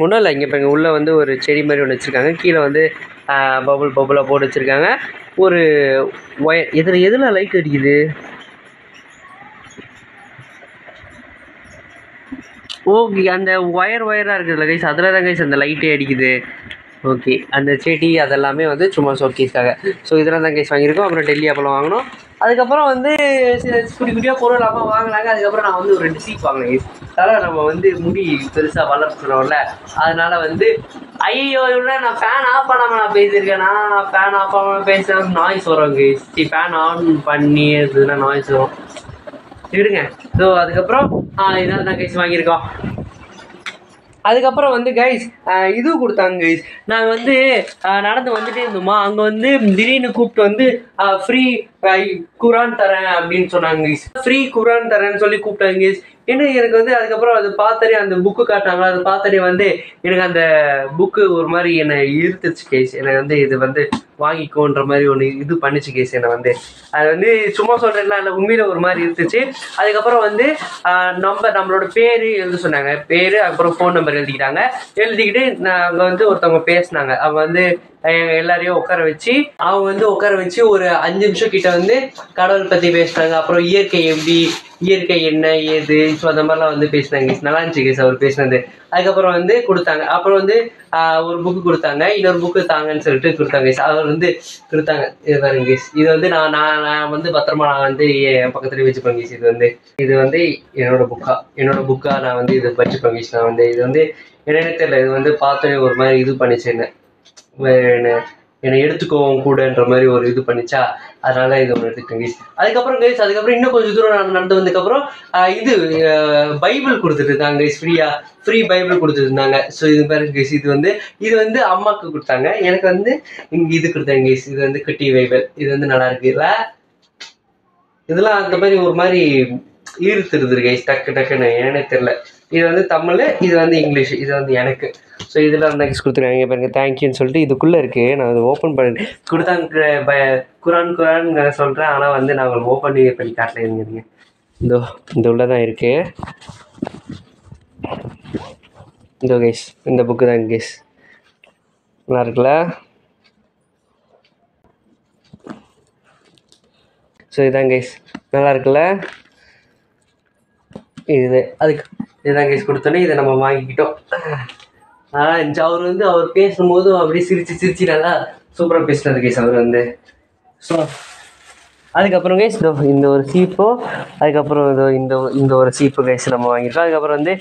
ஒன்றும் இல்லை. இங்கே இப்போ இங்கே உள்ளே வந்து ஒரு செடி மாதிரி ஒன்று வச்சுருக்காங்க. கீழே வந்து பபுளாக போட்டு வச்சுருக்காங்க. ஒரு ஒயர் எதில் லைட் அடிக்குது. ஓகே அந்த ஒயராக இருக்குதுல்ல கைஸ் அதில் தான் கைஸ் அந்த லைட்டே அடிக்குது. ஓகே அந்த செடி அதெல்லாமே வந்து சும்மா ஷோகேஸ்க்காக. ஸோ இதெல்லாம் தான் கைஸ் வாங்கியிருக்கோம். அப்புறம் டெல்லி அப்பளம் வாங்கினோம். அதுக்கப்புறம் வந்து குட்டியாக பொருள் இல்லாமல் வாங்கினாங்க. அதுக்கப்புறம் நான் வந்து ஒரு 2 சீப் வாங்கினேன் கைஸ். அதனால் நம்ம வந்து முடி பெருசாக வளர்த்துறோம்ல. அதனால் வந்து ஐயோ இவ்வளோ நான் ஃபேன் ஆஃப் பண்ணாமல் நான் பேசியிருக்கேன். நான் ஃபேன் ஆஃப் பண்ணாமல் பேசினா நாய்ஸ் வரும் கைஸ். ஃபேன் ஆன் பண்ணி இருந்ததுன்னா நாய்ஸ் வரும். விடுங்க. ஸோ அதுக்கப்புறம் இதெல்லாம் தான் கைஸ் வாங்கியிருக்கோம். அதுக்கப்புறம் வந்து கைஸ் இது கொடுத்தாங்க கைஸ். நாங்கள் வந்து நடந்து வந்துட்டே இருந்தோமா. அங்கே வந்து திடீர்னு கூப்பிட்டு வந்து ஃப்ரீ குரான் தரேன் அப்படின்னு சொன்னாங்க கைஸ். ஃப்ரீ குரான் தரேன்னு சொல்லி கூப்பிட்டாங்க கைஸ். எனக்கு வந்து அதுக்கப்புறம் அது பார்த்தாலே அந்த புக்கு காட்டினாங்களா. அது பார்த்தாலே வந்து எனக்கு அந்த புக்கு ஒரு மாதிரி என்னை ஈர்த்துச்சு கேஸ். எனக்கு வந்து இது வந்து வாங்கிக்கோன்ற மாதிரி ஒன்று இது பண்ணிச்சு கேஸ். என்னை வந்து அது வந்து சும்மா சொல்கிறேன்லாம் இல்லை, உண்மையில் ஒரு மாதிரி இருந்துச்சு. அதுக்கப்புறம் வந்து நம்மளோட பேர் எழுத சொன்னாங்க. பேர் அப்புறம் ஃபோன் நம்பர் எழுதிக்கிட்டு அங்கே வந்து ஒருத்தவங்க பேசினாங்க. அவங்க வந்து எல்லாரையும் உட்கார வச்சு ஒரு 5 நிமிஷம் கிட்ட வந்து கடவுள் பற்றி பேசினாங்க. அப்புறம் இயற்கை என்ன ஏது ஸோ அந்த மாதிரிலாம் வந்து பேசினாங்க. நல்லா இருந்துச்சு கேஸ் அவர் பேசினது. அதுக்கப்புறம் வந்து கொடுத்தாங்க. அப்புறம் வந்து ஒரு புக்கு கொடுத்தாங்க. இன்னொரு புக்கு தாங்கன்னு சொல்லிட்டு கொடுத்தாங்க கேஸ். அவர் வந்து கொடுத்தாங்க. இது பாருங்க கேஸ். இது வந்து நான் வந்து பத்திரமா நான் வந்து என் பக்கத்துலேயே வச்சுப்பேன் கேஸ். இது வந்து என்னோட புக்கா நான் வந்து இது வச்சுப்பேன் கேஸ். நான் வந்து இது வந்து என்னன்னு தெரியல. இது வந்து பார்த்தோன்னே ஒரு மாதிரி இது பண்ணிச்சு என்னை எடுத்துக்கோவும் கூடன்ற மாதிரி ஒரு இது பண்ணிச்சா. அதனால இது ஒன்று எடுத்துக்கேன் கைஸ். அதுக்கப்புறம் இன்னும் கொஞ்சம் தூரம் நான் நடந்து வந்ததுக்கப்புறம் இது பைபிள் கொடுத்துட்டு இருந்தாங்க கைஸ். ஃப்ரீ பைபிள் கொடுத்துட்டு இருந்தாங்க. ஸோ இது பாருங்க கைஸ். இது வந்து அம்மாவுக்கு கொடுத்தாங்க. எனக்கு வந்து இங்கே இது கொடுத்தாங்க கைஸ். இது வந்து குட்டி பைபிள். இது வந்து நல்லா இருக்குல்ல. இதெல்லாம் அந்த மாதிரி ஒரு மாதிரி ஈர்த்துருது கைஸ் டக்குன்னு என்னன்னே தெரியல. இது வந்து தமிழ், இது வந்து இங்கிலீஷ், இது வந்து எனக்கு. ஸோ இதில் வந்து கொடுத்துருக்காங்க பாருங்க. தேங்க்யூன்னு சொல்லிட்டு இதுக்குள்ளே இருக்குது. நான் அதை ஓப்பன் பண்ணி கொடுத்தாங்க. குரான் நான் சொல்கிறேன். ஆனால் வந்து நான் ஓப்பன் பண்ணி காட்டல. இருங்க இந்த உள்ள தான் இருக்குது. இந்த கைஸ் இந்த புக்கு தான் கைஸ். நல்லா இருக்குல்ல. ஸோ இதுதான் கைஸ் நல்லா இருக்குல்ல. இதுதான் கைஸ் கொடுத்தோன்னே இதை நம்ம வாங்கிக்கிட்டோம். அவர் வந்து அவர் பேசும்போது அப்படியே சிரிச்சு நல்லா சூப்பராக பேசுனது கைஸ் அவர் வந்து. ஸோ அதுக்கப்புறம் கைஸ் இந்த ஒரு சீப்போ, அதுக்கப்புறம் இந்த ஒரு சீப்பு கைஸ் நம்ம வாங்கியிருக்கோம். அதுக்கப்புறம் வந்து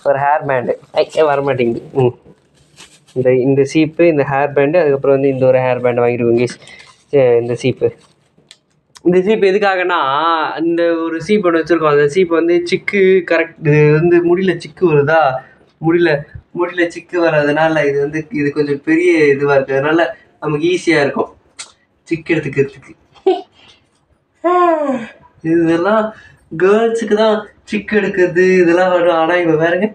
ஒரு ஹேர் பேண்டு வரமாட்டேங்குது. இந்த சீப்பு, இந்த ஹேர் பேண்டு, அதுக்கப்புறம் வந்து இந்த ஒரு ஹேர் பேண்டு வாங்கியிருக்கோம் கைஸ். இந்த சீப்பு எதுக்காகனா இந்த ஒரு சீப் ஒன்று வச்சுருக்கோம். அந்த சீப் வந்து சிக்கு கரெக்ட் இது வந்து முடியல சிக்கு வருதா, முடியல சிக்கு வர்றதுனால இது கொஞ்சம் பெரிய இதுவாக இருக்குது. அதனால நமக்கு ஈஸியாக இருக்கும் சிக்கு எடுத்துக்கிறதுக்கு. இதெல்லாம் கேர்ள்ஸுக்கு தான் சிக்கு எடுக்கிறது இதெல்லாம் வரும். ஆனால் இப்போ பாருங்க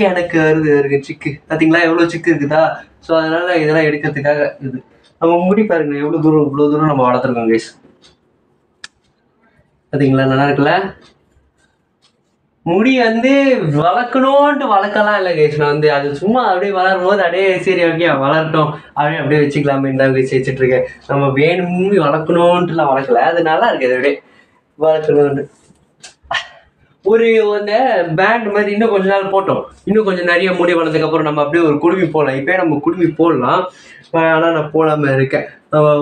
எனக்கு இருக்கு சிக்கு பார்த்தீங்களா எவ்வளோ சிக்கு இருக்குதா. ஸோ அதனால இதெல்லாம் எடுக்கிறதுக்காக இது நம்ம முடி பாருங்க இவ்வளோ தூரம் நம்ம வளர்த்துருக்கோம் கைஸ். பார்த்தீங்களா நல்லா இருக்குல்ல. முடி வந்து வளர்க்கணும்ன்ட்டு வளர்க்கலாம் இல்லை கைஸ். நான் வந்து அது சும்மா அப்படியே வளரும் போது அப்படியே சரி ஓகே வளரட்டும் அப்படியே வச்சுக்கலாமே தான் கைஸ் வச்சுட்டு இருக்கேன். நம்ம வேணும்னு வளர்க்கணும்ன்ட்டுலாம் வளர்க்கல. அது நல்லா இருக்குது அப்படியே வளர்க்கணும்னு. ஒரு அந்த பேண்ட் மாதிரி இன்னும் கொஞ்ச நாள் போட்டோம். இன்னும் கொஞ்சம் நிறைய முடி வளர்ந்ததுக்கப்புறம் நம்ம அப்படியே ஒரு குடுமி போடலாம். இப்போயே நம்ம குடுமி போடலாம். ஆனால் நான் போடாமல் இருக்கேன்.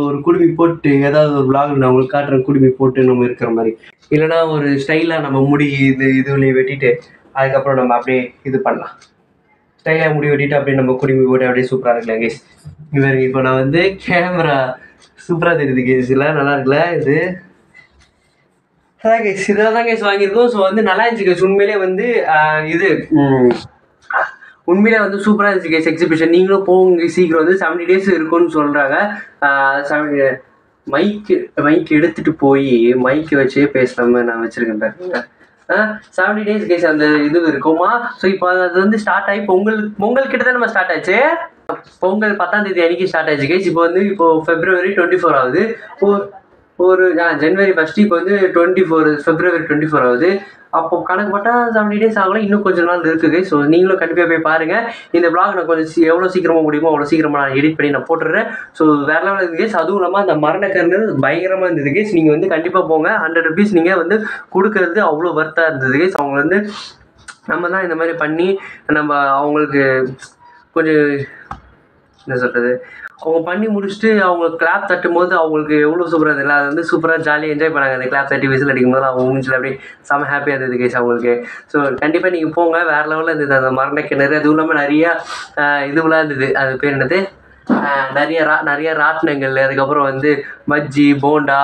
ஒரு குடுமி போட்டு ஏதாவது ஒரு vlog நான் உங்களுக்கு காட்டுறேன். குடுமி போட்டு நம்ம இருக்கிற மாதிரி இல்லைனா ஒரு ஸ்டைலாக நம்ம முடி இதுலேயே வெட்டிட்டு அதுக்கப்புறம் நம்ம அப்படியே இது பண்ணலாம். ஸ்டைலாக முடி வெட்டிட்டு அப்படியே நம்ம குடுமி போட்டு அப்படியே சூப்பராக இருக்கலாம் கேஸ். இவருக்கு இப்போ நான் வந்து கேமரா சூப்பராக தெரியுது கேஸ். இல்லை நல்லா இருக்குல்ல இது. அதான் கேஸ் இதில் தான் கேஸ் வாங்கியிருக்கோம். ஸோ வந்து நல்லா இருந்துச்சு கேஸ். உண்மையிலே வந்து இது உண்மையிலே வந்து சூப்பராக இருந்துச்சு கேஸ் எக்ஸிபிஷன். நீங்களும் போங்க சீக்கிரம் வந்து 70 days இருக்குன்னு சொல்கிறாங்க. மைக் எடுத்துகிட்டு போய் மைக்கு வச்சே பேசலாம நான் வச்சுருக்கேன் பாருங்க. 70 days கேஸ் அந்த இது இருக்குமா. ஸோ இப்போ அது வந்து ஸ்டார்ட் ஆகி பொங்கல் கிட்ட தான் நம்ம ஸ்டார்ட் ஆச்சு. பொங்கல் 10ஆம் தேதி அன்றைக்கி ஸ்டார்ட் ஆச்சு கேஸ். இப்போ வந்து February 24 ஆகுது. ஒரு January 1 இப்போ வந்து 24 February 24 ஆகுது. அப்போ கணக்கு போட்டால் 70 days ஆகலாம். இன்னும் கொஞ்சம் நாள் இருக்குது. ஸோ நீங்களும் கண்டிப்பாக போய் பாருங்கள். இந்த vlog நான் கொஞ்சம் எவ்வளோ சீக்கிரமாக முடியுமோ அவ்வளோ சீக்கிரமாக நான் எடிட் பண்ணி நான் போட்டுடுறேன். ஸோ வேறு லெவலில் இருக்குது கேஸ். அதுவும் இல்லாமல் அந்த மரணக்கருங்கிறது பயங்கரமாக இருந்தது கேஸ். நீங்கள் வந்து கண்டிப்பாக போங்க. 100 rupees நீங்கள் வந்து கொடுக்கறது அவ்வளோ வர்த்தாக இருந்தது கேஸ். அவங்க வந்து நம்ம தான் இந்த மாதிரி பண்ணி நம்ம அவங்களுக்கு கொஞ்சம் என்ன சொல்கிறது அவங்க பண்ணி முடிச்சுட்டு அவங்க கிளாப் தட்டும் போது அவங்களுக்கு எவ்வளோ சூப்பராக இருந்தது. அது வந்து சூப்பராக ஜாலியாக என்ஜாய் பண்ணாங்க. அந்த கிளாப் தட்டி விசில் அடிக்கும் போது அவங்க மூஞ்சில் அப்படியே செம்ம ஹாப்பியாக இருந்தது கேஸ் அவங்களுக்கு. ஸோ கண்டிப்பாக நீங்கள் போங்க. வேறு லெவலில் இருந்தது அந்த மரண கிணறு. அதுவும் இல்லாமல் நிறையா இதுவெலாம் இருந்தது. அது பேர் என்னது நிறைய ராட்டினங்கள். அதுக்கப்புறம் வந்து பஜ்ஜி போண்டா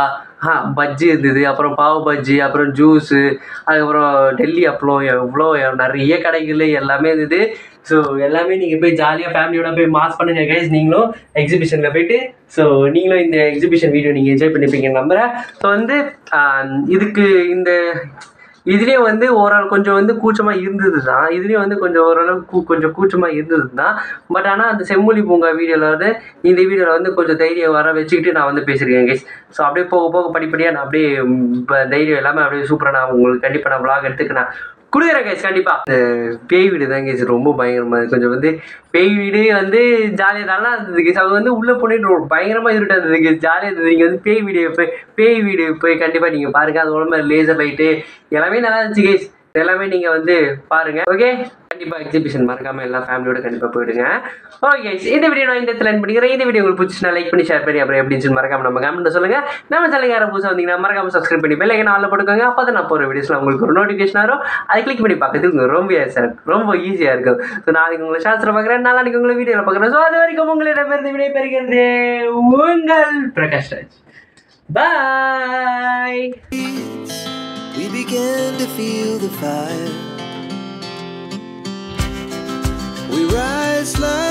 பஜ்ஜி இருந்தது. அப்புறம் பாவு பஜ்ஜி அப்புறம் ஜூஸு அதுக்கப்புறம் டெல்லி அப்பளம் எவ்வளோ நிறைய கடைகள் எல்லாமே இருந்தது. ஸோ எல்லாமே நீங்கள் போய் ஜாலியாக ஃபேமிலியோட போய் மாஸ் பண்ணுங்க கைஸ். நீங்களும் எக்ஸிபிஷனில் போயிட்டு ஸோ நீங்களும் இந்த எக்ஸிபிஷன் வீடியோ நீங்கள் என்ஜாய் பண்ணிப்பீங்கன்னு நம்புகிறேன். ஸோ வந்து இதுலேயே வந்து ஓரளவு கொஞ்சம் வந்து கூச்சமாக இருந்தது தான். இதுலேயும் வந்து கொஞ்சம் ஓரளவுக்கு கொஞ்சம் கூச்சமாக இருந்தது தான். பட் ஆனால் அந்த செம்மொழி பூங்கா வீடியோவில் வந்து இந்த வீடியோவில் வந்து கொஞ்சம் தைரியம் வர வச்சுக்கிட்டு நான் வந்து பேசியிருக்கேன் கைஸ். ஸோ அப்படியே போக போக படிப்படியாக நான் அப்படியே தைரியம் எல்லாமே அப்படியே சூப்பராக நான் உங்களுக்கு கண்டிப்பாக நான் vlog எடுத்துக்க நான் கொடுக்குறேன் கைஸ். கண்டிப்பாக இந்த பேய் வீடு தான் கேஸ் ரொம்ப பயங்கரமாக இருக்குது. கொஞ்சம் வந்து பேய் வீடு வந்து ஜாலியாக நல்லா இருந்தது கேஸ். அது வந்து உள்ளே போனிட்டு பயங்கரமாக இருட்டாக இருந்தது கேஸ். ஜாலியாக இருந்தது. நீங்கள் வந்து பேய் வீடு போய் கண்டிப்பாக நீங்கள் பாருங்கள். அது உடம்பு லேசர் லைட்டு எல்லாமே நல்லா இருந்துச்சு கேஸ். எல்லாமே நீங்கள் வந்து பாருங்கள். ஓகே கண்டிப்பாக எக்ஸிபிஷன் மறக்காமல் எல்லா ஃபேமிலியோட கண்டிப்பாக போயிடுங்க. ஓகே இந்த வீடியோ நான் இந்த இடத்துல பண்ணிக்கிறேன். இந்த வீடியோ உங்களுக்கு பிடிச்சி லைக் பண்ணி ஷேர் பண்ணி அப்புறம் எப்படின்னு மறக்காம நம்ம கமெண்ட் சொல்லுங்கள். நம்ம சேனல் யாரும் புதுசாக வந்தீங்கன்னா மறக்காம சப்ஸ்கிரைப் பண்ணி பெல் ஐகான் ஆல்ல போட்டுக்கோங்க. அப்போ தான் நான் போகிற வீடியோஸ்லாம் உங்களுக்கு ஒரு நோட்டிஃபிகேஷன் வரும். அதை கிளிக் பண்ணி பார்க்கறதுக்கு ரொம்ப ஈஸியாக இருக்கும். ஸோ நாளைக்கு உங்களை ஷார்ட்ஸில் பார்க்குறேன். நாளைக்கு உங்களை வீடியோவில் பார்க்குறேன். ஸோ அது வரைக்கும் உங்களிடமிருந்து விடை பெறுகிறது உங்கள் Prakash Raj. Bye. We began to feel the fire. We rise like